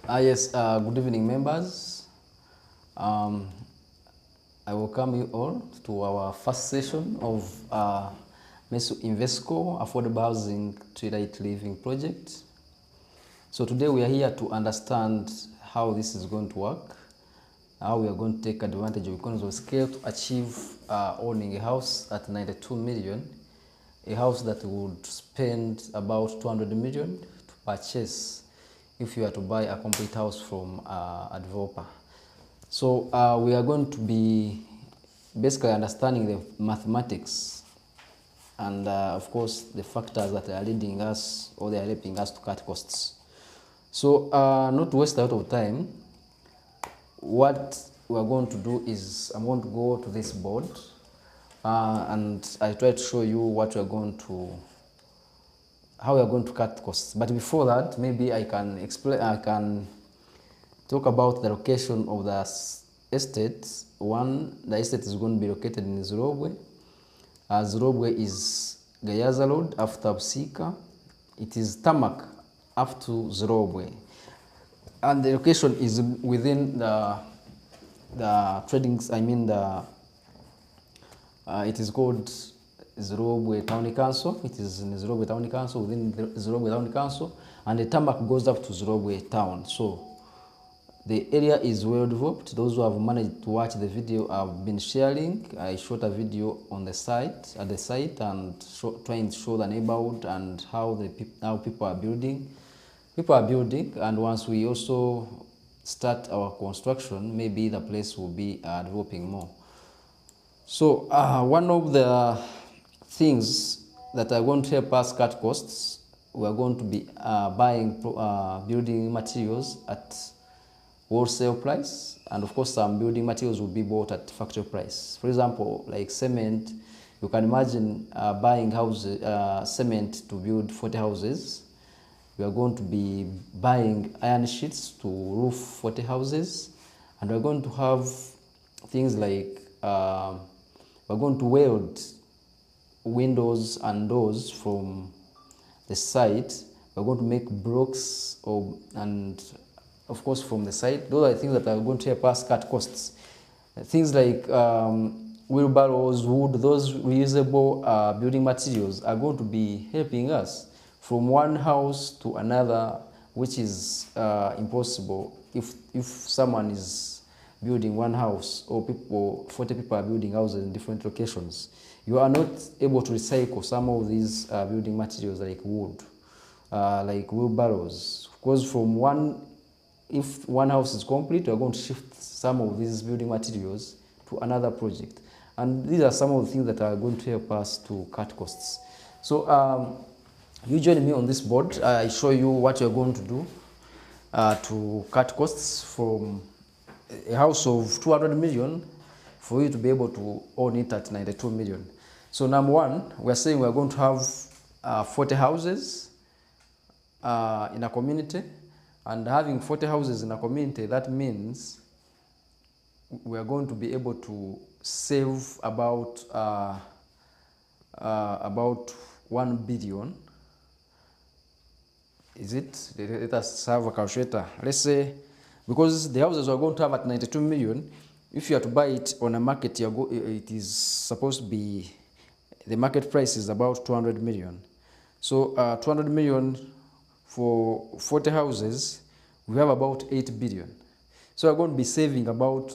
Yes, good evening, members. Um, I welcome you all to our first session of Mesu Invesco Affordable Housing Twilight Living Project. So today we are here to understand how this is going to work, how we are going to take advantage of economies of scale to achieve owning a house at 92 million, a house that would spend about 200 million to purchase if you are to buy a complete house from a developer. So we are going to be basically understanding the mathematics and of course the factors that are leading us or they are helping us to cut costs. So not to waste a lot of time, what we are going to do is I'm going to go to this board and I try to show you what we are going to, how we are going to cut costs. But before that, maybe I can explain, I can talk about the location of the estate. One, the estate is going to be located in Zirobwe. Zirobwe is Gayaza Road after Busika. It is tarmac up to Zirobwe. And the location is within the tradings, I mean it is called Zirobwe Town Council. It is in Zirobwe Town Council, within the Zirobwe Town Council, and the tarmac goes up to Zirobwe Town. So the area is well developed. Those who have managed to watch the video have been sharing. I shot a video on the site, at the site, and trying to show the neighborhood and how people are building. People are building, and once we also start our construction, maybe the place will be developing more. So one of the things that are going to help us cut costs, we are going to be buying building materials at wholesale price, and of course some building materials will be bought at factory price. For example, like cement, you can imagine buying cement to build 40 houses. We are going to be buying iron sheets to roof 40 houses, and we're going to have things like we're going to weld windows and doors from the site. We're going to make blocks and of course from the site. Those are the things that are going to help us cut costs. Things like wheelbarrows, wood, those reusable building materials are going to be helping us from one house to another, which is impossible if someone is building one house or 40 people are building houses in different locations. You are not able to recycle some of these building materials like wood, like wheelbarrows. Because if one house is complete, we are going to shift some of these building materials to another project. And these are some of the things that are going to help us to cut costs. So you join me on this board. I show you what you're going to do to cut costs from a house of 200 million for you to be able to own it at 92 million. So number one, we're saying we're going to have 40 houses in a community. And having 40 houses in a community, that means we are going to be able to save about 1 billion. Is it? Let us have a calculator. Let's say, because the houses we're going to have at 92 million, if you are to buy it on a market, it is supposed to be, the market price is about 200 million. So 200 million for 40 houses, we have about 8 billion. So we're going to be saving about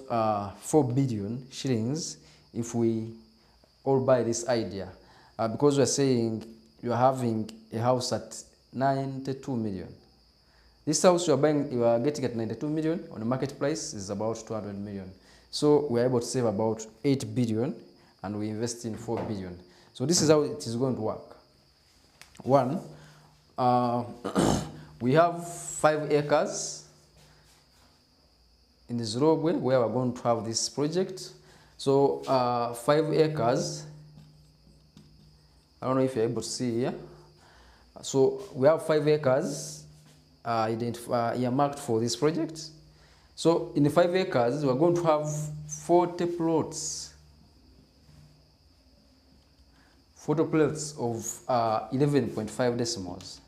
4 billion shillings if we all buy this idea. Because we're saying you're having a house at 92 million. This house you are getting at 92 million on the market price is about 200 million. So we're able to save about 8 billion and we invest in 4 billion. So this is how it is going to work. One, we have 5 acres in the Zirobwe where we're going to have this project. So 5 acres, I don't know if you're able to see here. So we have 5 acres earmarked for this project. So in the 5 acres, we're going to have 40 plots. 40 plots of 11.5 decimals.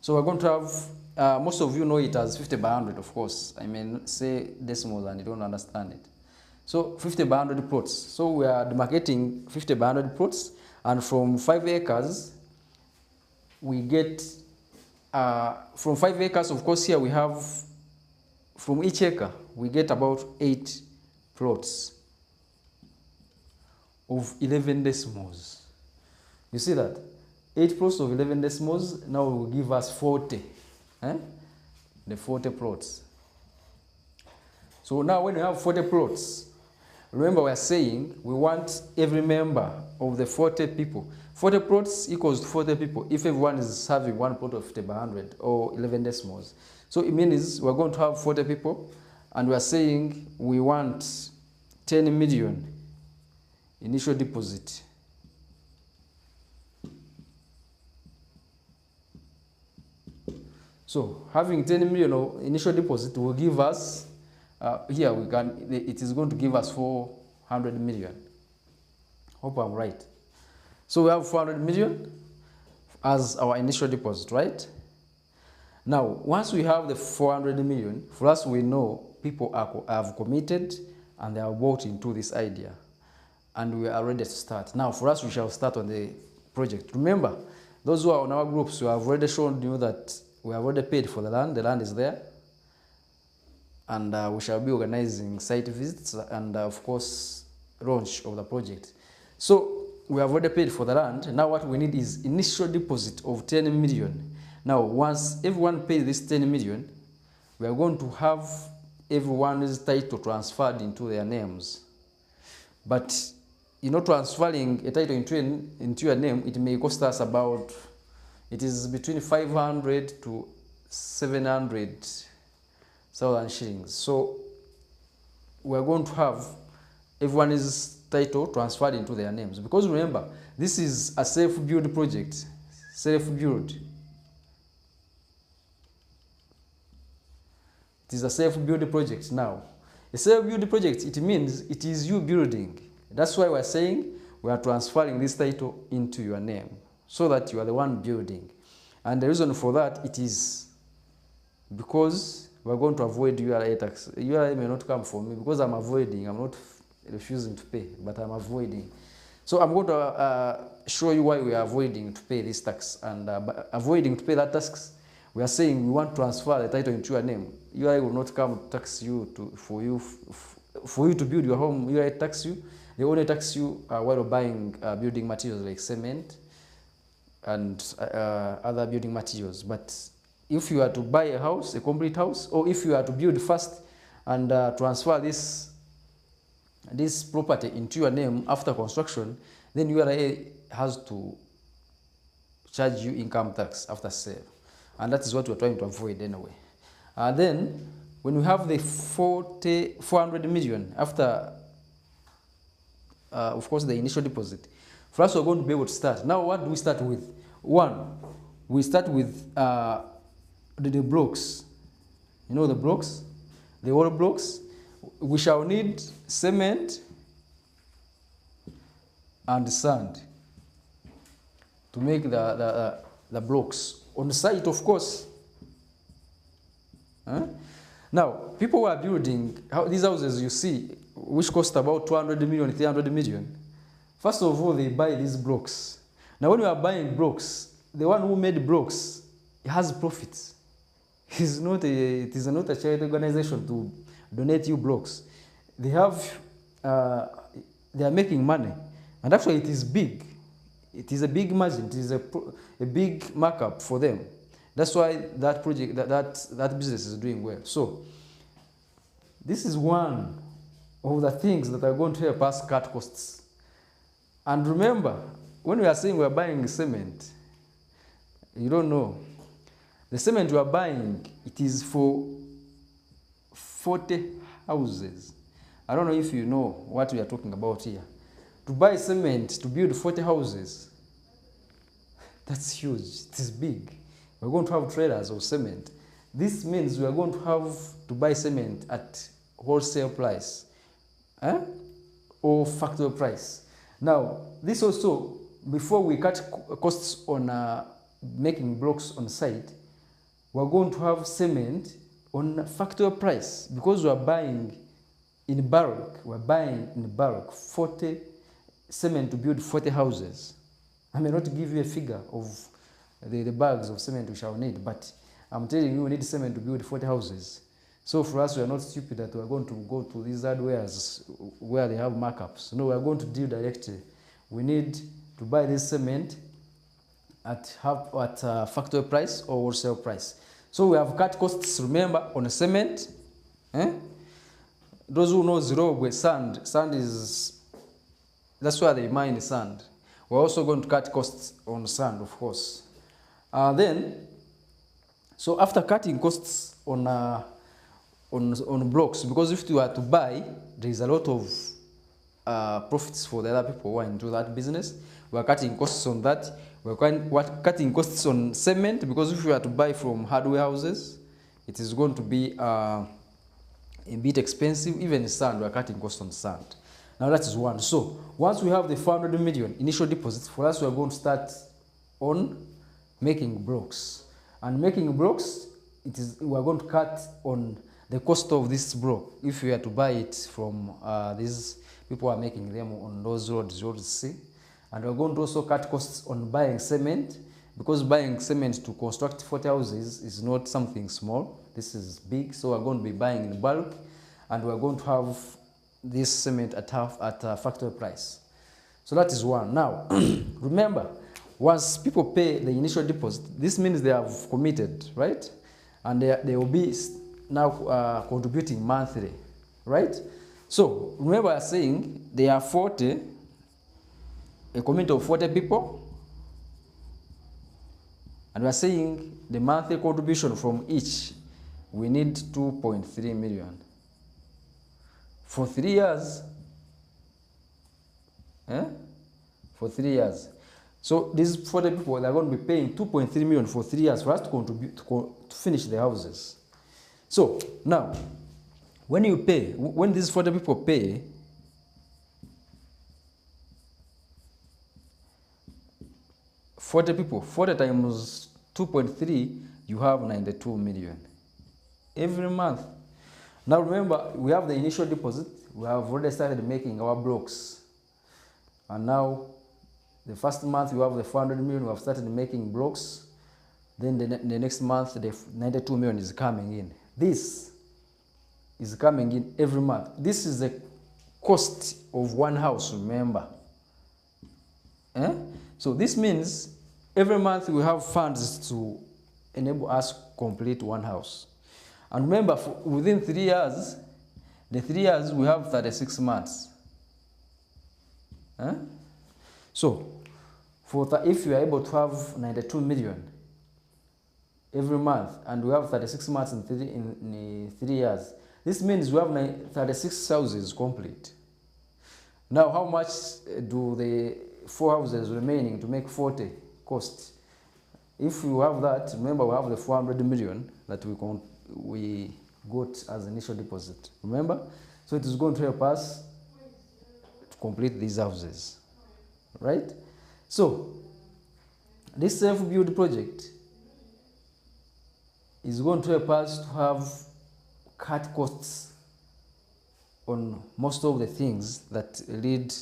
So we're going to have, most of you know it as 50 by 100, of course. I mean, say decimals and you don't understand it. So 50 by 100 plots. So we are demarcating 50 by 100 plots, and from 5 acres, we get, from 5 acres, of course, here we have, from each acre, we get about 8 plots of 11 decimals. You see that? 8 plots of 11 decimals now will give us 40. The 40 plots. So now when we have 40 plots, remember we are saying we want every member of the 40 people. 40 plots equals 40 people if everyone is having one plot of 50 by 100 or 11 decimals. So it means we're going to have 40 people, and we are saying we want 10 million initial deposit. So having 10 million of initial deposit will give us, here we can, it is going to give us 400 million. Hope I'm right. So we have 400 million as our initial deposit, right? Now, once we have the 400 million, for us we know people have committed and they are bought into this idea, and we are ready to start. Now, for us, we shall start on the project. Remember, those who are on our groups, we have already shown you that we have already paid for the land is there, and we shall be organizing site visits and, of course, launch of the project. So we have already paid for the land. Now what we need is initial deposit of 10 million. Now, once everyone pays this 10 million, we are going to have everyone's title transferred into their names. But, you know, transferring a title into your name, it may cost us about, it is between 500 to 700,000 shillings. So we are going to have everyone's title transferred into their names. Because remember, this is a self-build project. Self-build. It is a self-build project now. A self-build project, it means it is you building. That's why we're saying we are transferring this title into your name, so that you are the one building. And the reason for that, it is because we're going to avoid URA tax. URA may not come for me because I'm avoiding, I'm not refusing to pay, but I'm avoiding. So I'm going to show you why we are avoiding to pay this tax. And avoiding to pay that tax, we are saying we want to transfer the title into your name. URA will not come to tax you for you to build your home. URA tax you. They only tax you while buying building materials like cement and other building materials. But if you are to buy a house, a complete house, or if you are to build first and transfer this property into your name after construction, then URA has to charge you income tax after sale. And that is what we're trying to avoid anyway. Then, when we have the 400 million after, of course, the initial deposit, for us, we're going to be able to start. Now, what do we start with? One, we start with the blocks. You know the blocks? The old blocks. We shall need cement and sand to make the blocks. On the site, of course. Now, people who are building these houses, you see, which cost about 200 million, 300 million. First of all, they buy these blocks. Now, when you are buying blocks, the one who made blocks, he has profits. It is not a charity organization to donate you blocks. They have, they are making money, and actually, it is big. It is a big margin. It is a big markup for them. That's why that project, that business is doing well. So, this is one of the things that are going to help us cut costs. And remember, when we are saying we are buying cement, you don't know. The cement we are buying, it is for 40 houses. I don't know if you know what we are talking about here. To buy cement, to build 40 houses, that's huge. It is big. We're going to have trailers of cement. This means we are going to have to buy cement at wholesale price, or factory price. Now, this also, before we cut costs on making blocks on site, we're going to have cement on factory price, because we're buying in bulk. We're buying in bulk 40 cement to build 40 houses. I may not give you a figure of the bags of cement we shall need, but I'm telling you, we need cement to build 40 houses. So for us, we are not stupid that we are going to go to these hardwares where they have markups. No, we are going to deal directly. We need to buy this cement at factory price or wholesale price. So we have cut costs, remember, on cement. Those who know Zirobwe, sand is, that's where they mine sand. We're also going to cut costs on sand, of course. So after cutting costs on blocks, because if you are to buy, there is a lot of profits for the other people who are into that business. We are cutting costs on that. We're cutting costs on cement, because if you are to buy from hardware houses, it is going to be a bit expensive. Even sand, we are cutting costs on sand. Now that is one. So once we have the 400 million initial deposit, for us we are going to start on making blocks. And making blocks, we are going to cut on the cost of this block. If we are to buy it from these people who are making them on those roads, you see. And we are going to also cut costs on buying cement, because buying cement to construct 40 houses is not something small. This is big, so we're going to be buying in bulk, and we're going to have this cement at a factory price. So that is one. Now, remember, once people pay the initial deposit, this means they have committed, right? And they will be now contributing monthly, right? So remember, I'm saying there are 40, a commitment of 40 people, and we are saying the monthly contribution from each, we need 2.3 million. For 3 years, for 3 years. So these 40 people, they're going to be paying 2.3 million for 3 years for us to contribute to finish the houses. So now, when you pay, when these 40 people pay, people, 40 times 2.3, you have 92 million every month. Now remember, we have the initial deposit. We have already started making our blocks. And now, the first month we have the 400 million, we have started making blocks. Then the next month, the 92 million is coming in. This is coming in every month. This is the cost of one house, remember. So this means every month we have funds to enable us to complete one house. And remember, within 3 years, the 3 years we have 36 months. So, if you are able to have 92 million every month, and we have 36 months in 3 years, this means we have 36 houses complete. Now, how much do the 4 houses remaining to make 40 cost? If you have that, remember we have the 400 million that we got as initial deposit. Remember? So it is going to help us to complete these houses. Right? So, this self-build project is going to help us to have cut costs on most of the things that lead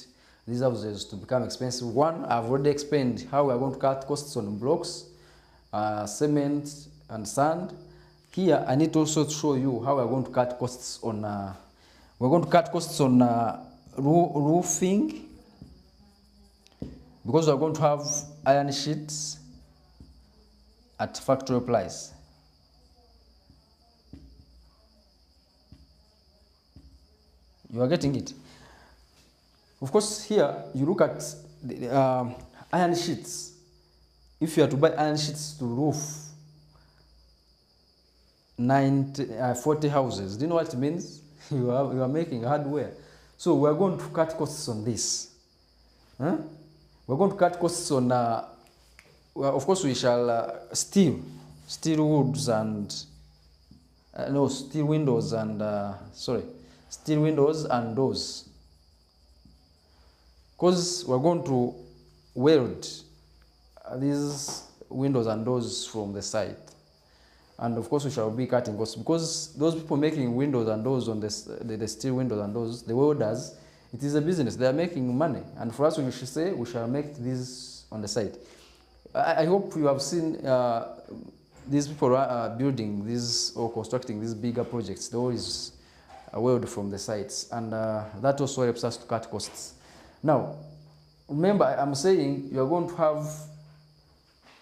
these houses to become expensive. One, I've already explained how we are going to cut costs on blocks, cement, and sand. Here, I need to also show you how we are going to cut costs on. We're going to cut costs on roofing, because we're going to have iron sheets at factory price. You are getting it? Of course, here you look at the iron sheets. If you are to buy iron sheets to roof 40 houses, do you know what it means? You are making hardware. So we are going to cut costs on this. We're going to cut costs on, well, of course we shall steel woods and, steel windows and, steel windows and doors. Because we're going to weld these windows and doors from the side. And of course we shall be cutting costs, because those people making windows and doors on the steel windows and doors, the welders, it is a business, they are making money, and for us we should say we shall make this on the side. I hope you have seen these people are building these or constructing these bigger projects. There is a weld from the sites, and that also helps us to cut costs. Now, remember, I'm saying you are going to have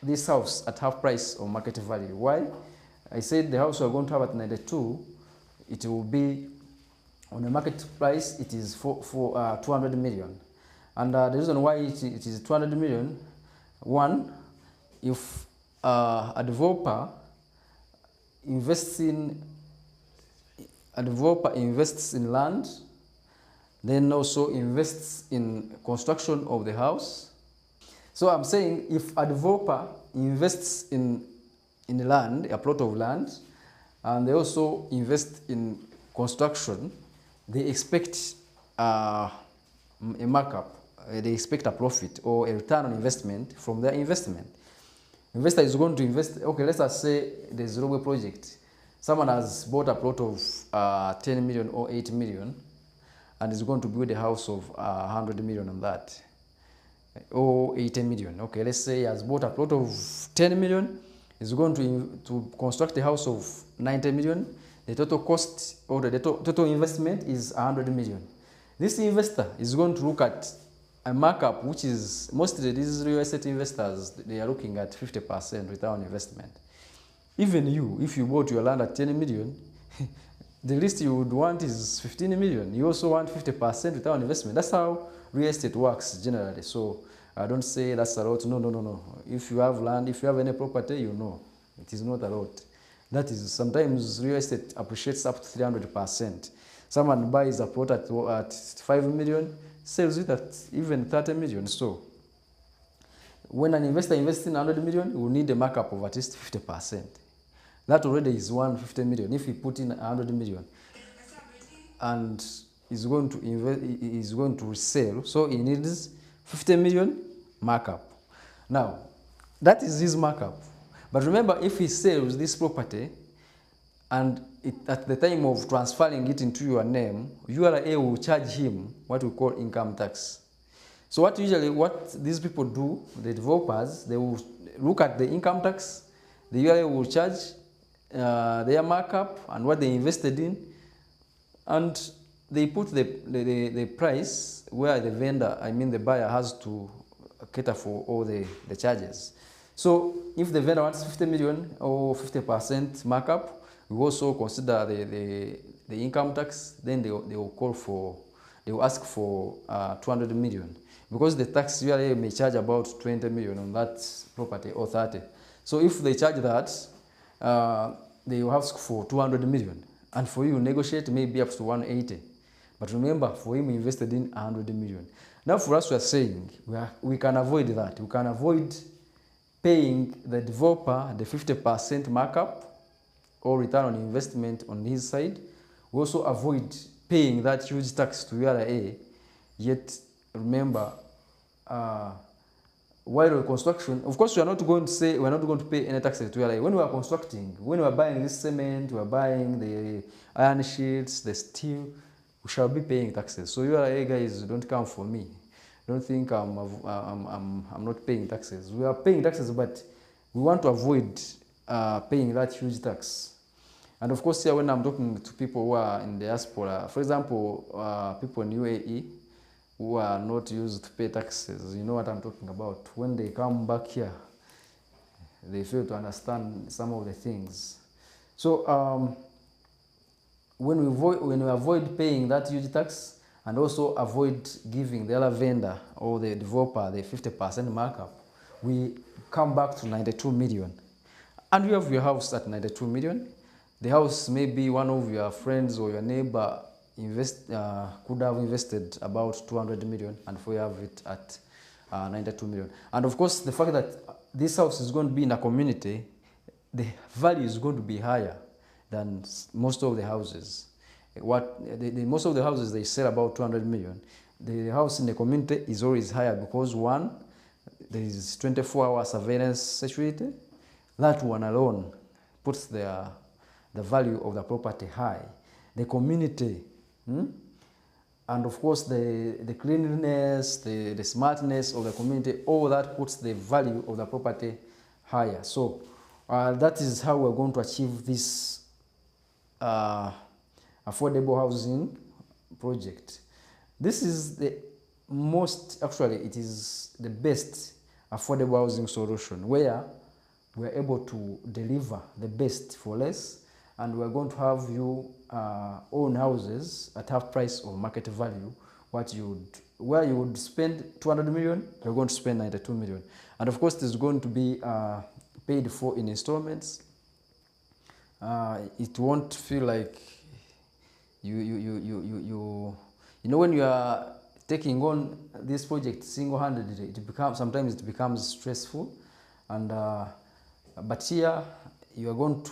this house at half price or market value. Why? I said the house you are going to have at 92, it will be on the market price, it is for 200 million. And the reason why it is 200 million, one, if a developer invests in land, then also invests in construction of the house. So I'm saying if a developer invests in land, a plot of land, and they also invest in construction, they expect a markup, they expect a profit or a return on investment from their investment. Investor is going to invest, okay, let's just say the Zirobwe project. Someone has bought a plot of 10 million or 8 million and is going to build a house of 100 million on that, or 80 million. Okay, let's say he has bought a plot of 10 million, is going to construct a house of 90 million. The total cost or the total investment is 100 million. This investor is going to look at a markup, which is mostly these real estate investors, they are looking at 50% return on investment. Even you, if you bought your land at 10 million, the least you would want is 15 million. You also want 50% return on investment. That's how real estate works generally. So I don't say that's a lot. No. If you have land, if you have any property, you know, it is not a lot. That is, sometimes real estate appreciates up to 300%. Someone buys a plot at 5 million, sells it at even 30 million. So when an investor invests in 100 million, he will need a markup of at least 50%. That already is 150 million. If he put in 100 million and is going to invest, is going to resell, so he needs 50 million markup. Now, that is his markup. But remember, if he sells this property and at the time of transferring it into your name, URA will charge him what we call income tax. So what these people do, the developers, they will look at the income tax, the URA will charge their markup and what they invested in, and they put the price where the vendor, I mean the buyer, has to cater for all the charges. So if the vendor wants 50 million or 50% markup, we also consider the income tax, then they will ask for 200 million. Because the tax usually may charge about 20 million on that property or 30. So if they charge that, they will ask for 200 million. And for you, negotiate maybe up to 180. But remember, for him, he invested in 100 million. Now for us, we are saying we can avoid that. We can avoid paying the developer the 50% markup or return on investment on his side. We also avoid paying that huge tax to URA. Yet, remember, while construction, of course, we are not going to say we are not going to pay any taxes to URA. When we are constructing, when we are buying this cement, we are buying the iron sheets, the steel, we shall be paying taxes. So URA guys, don't come for me. Don't think I'm not paying taxes. We are paying taxes, but we want to avoid paying that huge tax. And of course, here when I'm talking to people who are in the diaspora, for example, people in UAE who are not used to pay taxes, you know what I'm talking about. When they come back here, they fail to understand some of the things. So when we avoid paying that huge tax, and also avoid giving the other vendor or the developer the 50% markup, we come back to 92 million. And you have your house at 92 million. The house, maybe one of your friends or your neighbor could have invested about 200 million, and we have it at 92 million. And of course, the fact that this house is going to be in a community, the value is going to be higher than most of the houses. Most of the houses, they sell about 200 million. The house in the community is always higher because, one, there is 24-hour surveillance security. That one alone puts the value of the property high. The community, and of course the cleanliness, the smartness of the community, all that puts the value of the property higher. So that is how we're going to achieve this affordable housing project. This is the most, actually it is the best affordable housing solution, where we're able to deliver the best for less, and we're going to have you own houses at half price of market value. Where you would spend 200 million, you're going to spend 92 million. And of course, it is going to be paid for in installments. It won't feel like you know, when you are taking on this project single-handedly, sometimes it becomes stressful. And but here you are going to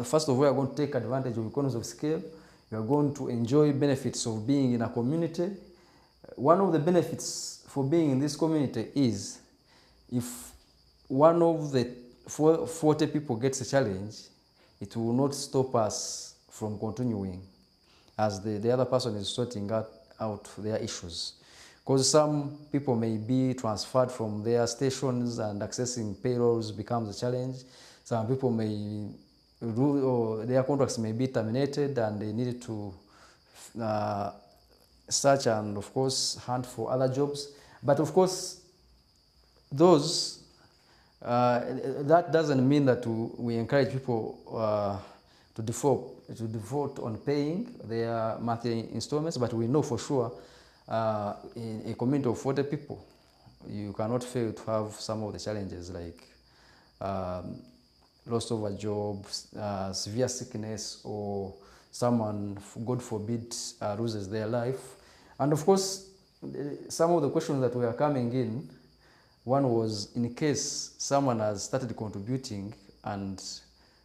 first of all, you are going to take advantage of economies of scale. You are going to enjoy benefits of being in a community. One of the benefits for being in this community is, if one of the 40 people gets a challenge, it will not stop us from continuing, as the other person is sorting out their issues. Because some people may be transferred from their stations and accessing payrolls becomes a challenge. Some people may or their contracts may be terminated and they need to search and of course hunt for other jobs. But of course, those that doesn't mean that we encourage people to default on paying their monthly installments. But we know for sure, in a community of 40 people, you cannot fail to have some of the challenges, like loss of a job, severe sickness, or someone, God forbid, loses their life. And of course, some of the questions that were coming in, one was, in case someone has started contributing and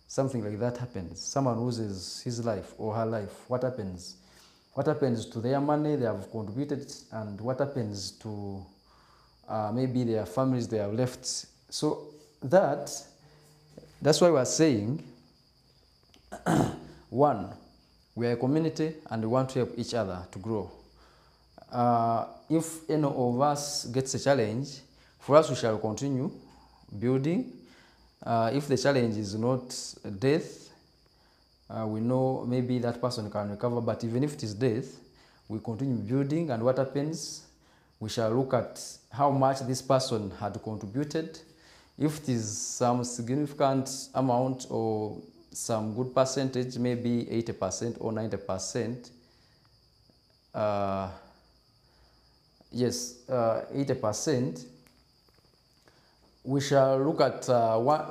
something like that happens, someone loses his life or her life, what happens? What happens to their money they have contributed, and what happens to maybe their families they have left? So that's why we are saying, one, we are a community and we want to help each other to grow. If any of us gets a challenge, for us we shall continue building. If the challenge is not death, we know maybe that person can recover, but even if it is death, we continue building. And what happens? We shall look at how much this person had contributed. If it is some significant amount or some good percentage, maybe 80% or 90%, 80%, we shall look at,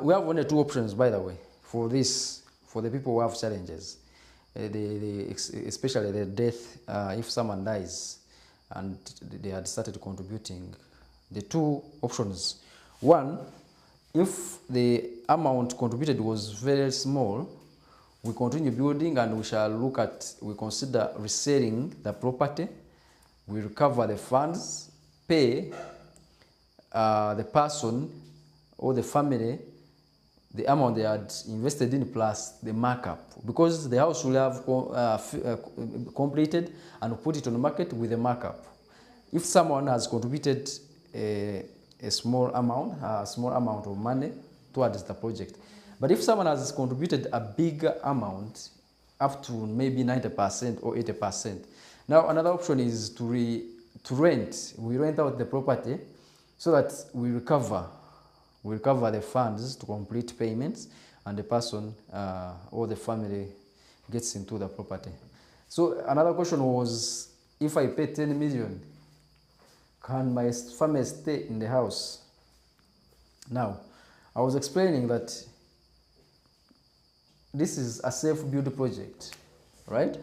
we have only two options, by the way, for this, for the people who have challenges, especially the death, if someone dies and they had started contributing. The two options: one, if the amount contributed was very small, we continue building and we shall look at, we consider reselling the property, we recover the funds, pay the person or the family the amount they had invested in plus the markup, because the house will have completed and put it on the market with a markup. If someone has contributed a small amount of money towards the project, but if someone has contributed a bigger amount, up to maybe 90% or 80%, now another option is to rent. We rent out the property so that we recover the funds to complete payments, and the person or the family gets into the property. So another question was, if I pay 10 million, can my family stay in the house? Now, I was explaining that this is a self-build project, right?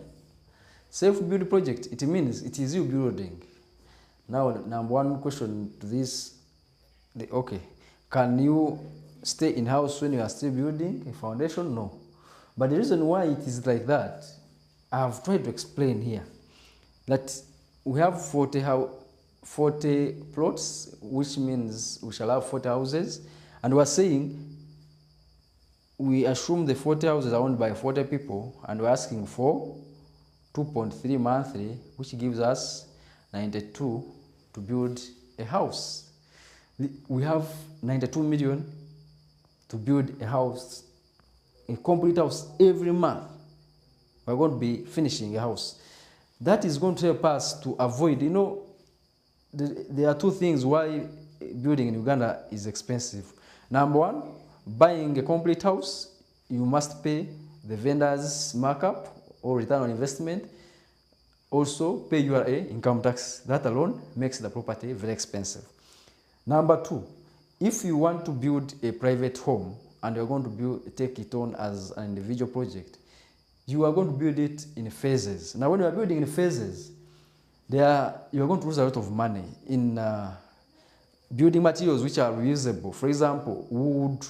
Self-build project, it means it is you building. Now, number one question to this, okay, can you stay in house when you are still building a foundation? No. But the reason why it is like that, I have tried to explain here, that we have 40 plots, which means we shall have 40 houses, and we are saying we assume the 40 houses are owned by 40 people, and we're asking for 2.3 monthly, which gives us 92 to build a house. We have 92 million to build a house, a complete house every month. We're going to be finishing a house. That is going to help us to avoid, there are two things why building in Uganda is expensive. Number one, buying a complete house, you must pay the vendor's markup or return on investment. Also, pay URA, income tax. That alone makes the property very expensive. Number two, if you want to build a private home and you're going to take it on as an individual project, you are going to build it in phases. Now, when you are building in phases, you are going to lose a lot of money in building materials which are reusable. For example, wood,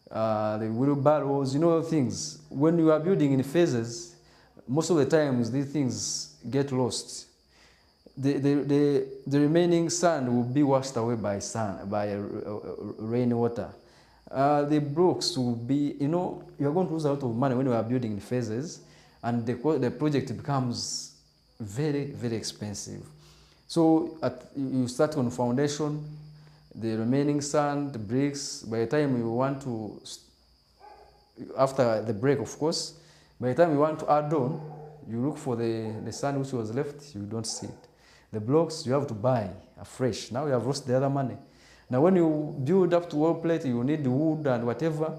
the wheelbarrows, things. When you are building in phases, most of the times these things get lost. The remaining sand will be washed away by rainwater. The blocks will be, you are going to lose a lot of money when you are building in phases, and the project becomes very, very expensive. So you start on foundation, the remaining sand, the bricks. By the time you want to, after the break, of course, by the time you want to add on, you look for the sand which was left, you don't see it. The blocks you have to buy afresh. Now you have lost the other money. Now when you build up to wall plate, you need the wood and whatever.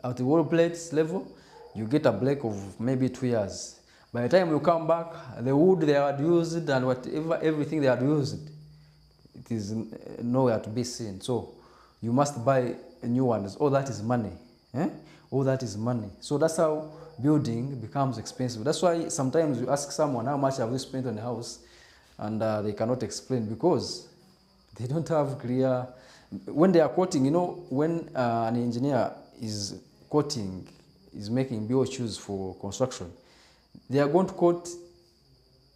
At the wall plate level, you get a break of maybe 2 years. By the time you come back, the wood they had used and whatever, everything they had used, it is nowhere to be seen. So you must buy new ones. All that is money. All that is money. So that's how building becomes expensive. That's why sometimes you ask someone, how much have you spent on a house? And they cannot explain because they don't have clear. When they are quoting, when an engineer is quoting, is making BOQs for construction, they are going to quote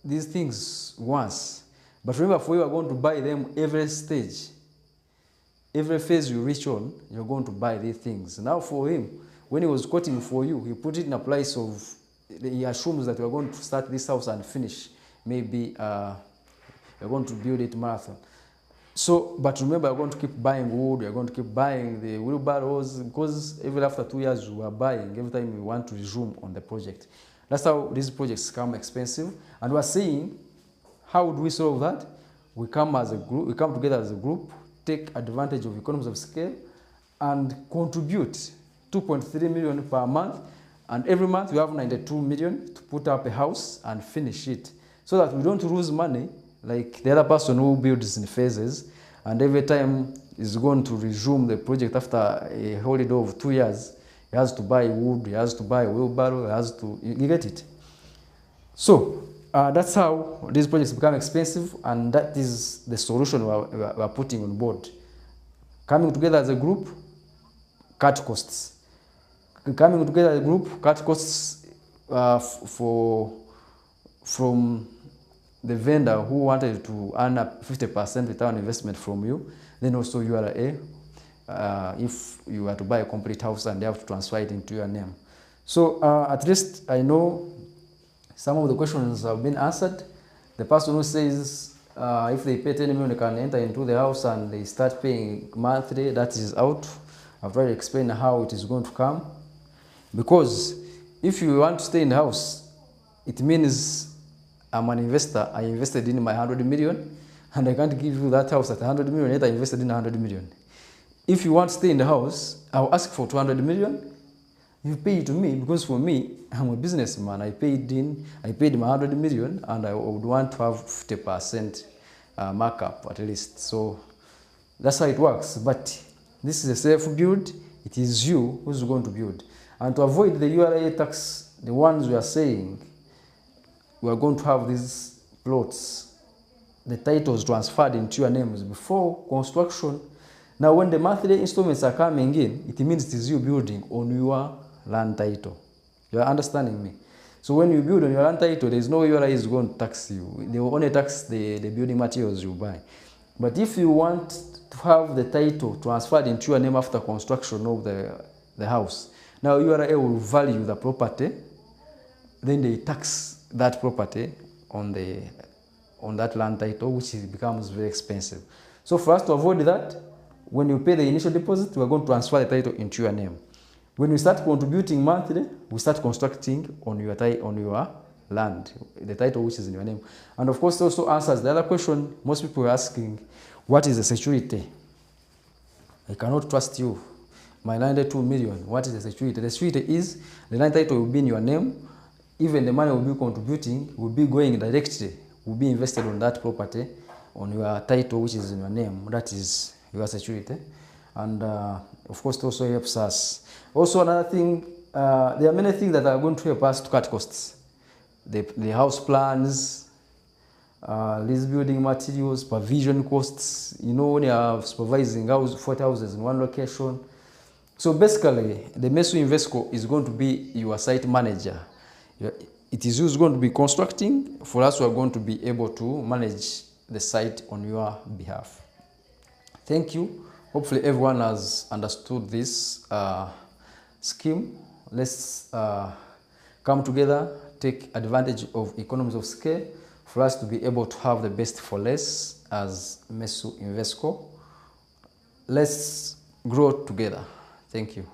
these things once. But remember, for you are going to buy them every stage. Every phase you reach on, you're going to buy these things. Now for him, when he was quoting for you, he put it in a place of, he assumes that you're going to start this house and finish. Maybe you're going to build it marathon. So, but remember, you're going to keep buying wood, you're going to keep buying the wheelbarrows, because even after 2 years, you are buying every time you want to resume on the project. That's how these projects become expensive. And we're saying, how do we solve that? We come as a group, we come together as a group, take advantage of economies of scale, and contribute 2.3 million per month. And every month we have 92 million to put up a house and finish it, so that we don't lose money like the other person who builds in phases, and every time is going to resume the project after a holiday of 2 years. He has to buy wood, he has to buy a wheelbarrow, he has to, you get it? So that's how these projects become expensive, and that is the solution we're putting on board. Coming together as a group, cut costs. Coming together as a group, cut costs from the vendor who wanted to earn up 50% return on investment from you. Then also URA, if you were to buy a complete house and they have to transfer it into your name. So at least I know some of the questions have been answered. The person who says if they pay 10 million, they can enter into the house and they start paying monthly, that is out. I've tried to explain how it is going to come. Because if you want to stay in the house, it means I'm an investor. I invested in my 100 million, and I can't give you that house at 100 million, yet I invested in 100 million. If you want to stay in the house, I'll ask for 200 million. You pay it to me, because for me, I'm a businessman. I paid my 100 million, and I would want to have 50% markup at least. So that's how it works. But this is a self-build. It is you who's going to build. And to avoid the URA tax, the ones we are saying, we are going to have these plots, the titles transferred into your names before construction. Now, when the monthly installments are coming in, it means it is you building on your land title. You are understanding me? So when you build on your land title, there is no URA is going to tax you. They will only tax the building materials you buy. But if you want to have the title transferred into your name after construction of the house. Now URA will value the property, then they tax that property on that land title, which becomes very expensive. So for us to avoid that, when you pay the initial deposit, we are going to transfer the title into your name. When you start contributing monthly, we start constructing on your land, the title which is in your name. And of course, it also answers the other question most people are asking: what is the security? I cannot trust you. My land is 2 million. What is the security? The security is the land title will be in your name. Even the money will be contributing, will be going directly, will be invested on that property, on your title which is in your name. That is your security. And of course, it also helps us. Also, another thing, there are many things that are going to help us to cut costs. The house plans, lease building materials, supervision costs. You know, when you are supervising 40 houses in one location. So basically, the Mesu Invesco is going to be your site manager. It is who's going to be constructing. For us, we are going to be able to manage the site on your behalf. Thank you. Hopefully everyone has understood this scheme. Let's come together, take advantage of economies of scale for us to be able to have the best for less as Mesu Invesco. Let's grow together. Thank you.